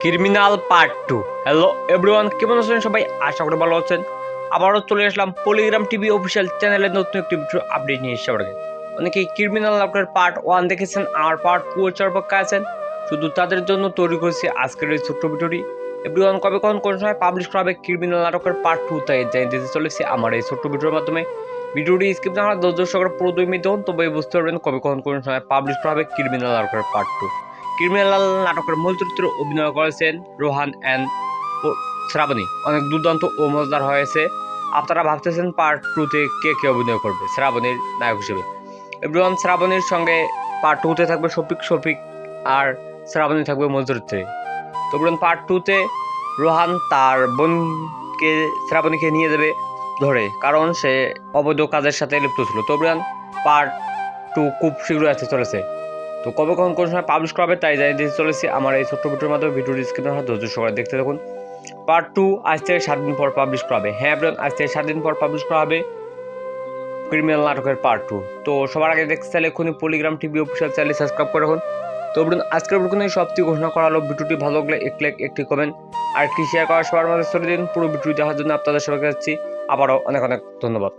Criminal part 2। Hello everyone, কেমন আছেন সবাই? আশা করি ভালো আছেন। আবারও চলে আসলাম পলিগ্রাম টিভি অফিসিয়াল চ্যানেলের নতুন একটি ভিডিও আপডেট নিয়ে এসে আপনাকে। অনেকেই ক্রিমিনাল নাটকের পার্ট 1 দেখেছেন আর পার্ট 2 এর অপেক্ষায় আছেন। শুধু তাদের জন্য তৈরি করেছি আজকের এই ছোট্ট ভিডিওটি। এভরিওয়ান, কবে কোন সময় পাবলিশ করা হবে ক্রিমিনাল নাটকের পার্ট 2 তাই জানিয়ে দিতে চলেছি আমার এই ছোট্ট ভিডিওর মাধ্যমে। ভিডিওটি স্কিপ না করে ধৈর্য সহকারে পুরো 2 মিনিট দেখুন, তবেই বুঝতে পারবেন কবে কোন সময় পাবলিশ করা হবে ক্রিমিনাল নাটকের পার্ট 2। ক্রিমিনাল নাটকের মূল চরিত্রে অভিনয় করেছেন রোহান অ্যান্ড শ্রাবণী। অনেক দুর্দান্ত ও মজাদার হয়েছে। আপনারা ভাবতেছেন পার্ট 2-তে কে অভিনয় করবে শ্রাবণীর নায়ক হিসেবে। এভরিওয়ান, শ্রাবণীর সঙ্গে পার্ট 2-তে থাকবে শফিক আর শ্রাবণী থাকবে মূল চরিত্রে। তো পার্ট 2-তে রোহান তার বোনকে শ্রাবণীকে নিয়ে যাবে ধরে, কারণ সে অবৈধ কাজের সাথে লিপ্ত ছিল। তো পার্ট 2 খুব শীঘ্রই আসতে চলেছে। তো কবে কোন সময় পাবলিশ করা হবে তাই জানিয়ে দিতে চলেছি আমার এই ছোট্ট ভিডিওর মাধ্যমে। ভিডিওটি স্ক্রিনে ধৈর্য সহকারে দেখতে থাকুন। পার্ট 2 আজ থেকে 7 দিন পর পাবলিশ করা হবে। হ্যাঁ এভরিওয়ান, আজ থেকে 7 দিন পর পাবলিশ করা হবে ক্রিমিনাল নাটকের পার্ট 2। তো সবার আগে দেখতে চাইলে এখনই Polygram TV official channel subscribe করে রাখুন। তো আজকের ভিডিও সবটি ঘোষণা করা হলো। ভিডিওটি ভালো লাগলে একটি লাইক, একটি কমেন্ট আর একটি শেয়ার করা সবার মাঝে ছড়িয়ে দিন। পুরো ভিডিওটি দেখার জন্য আপনাদের সবাইকে যাচ্ছি আবারও অনেক ধন্যবাদ।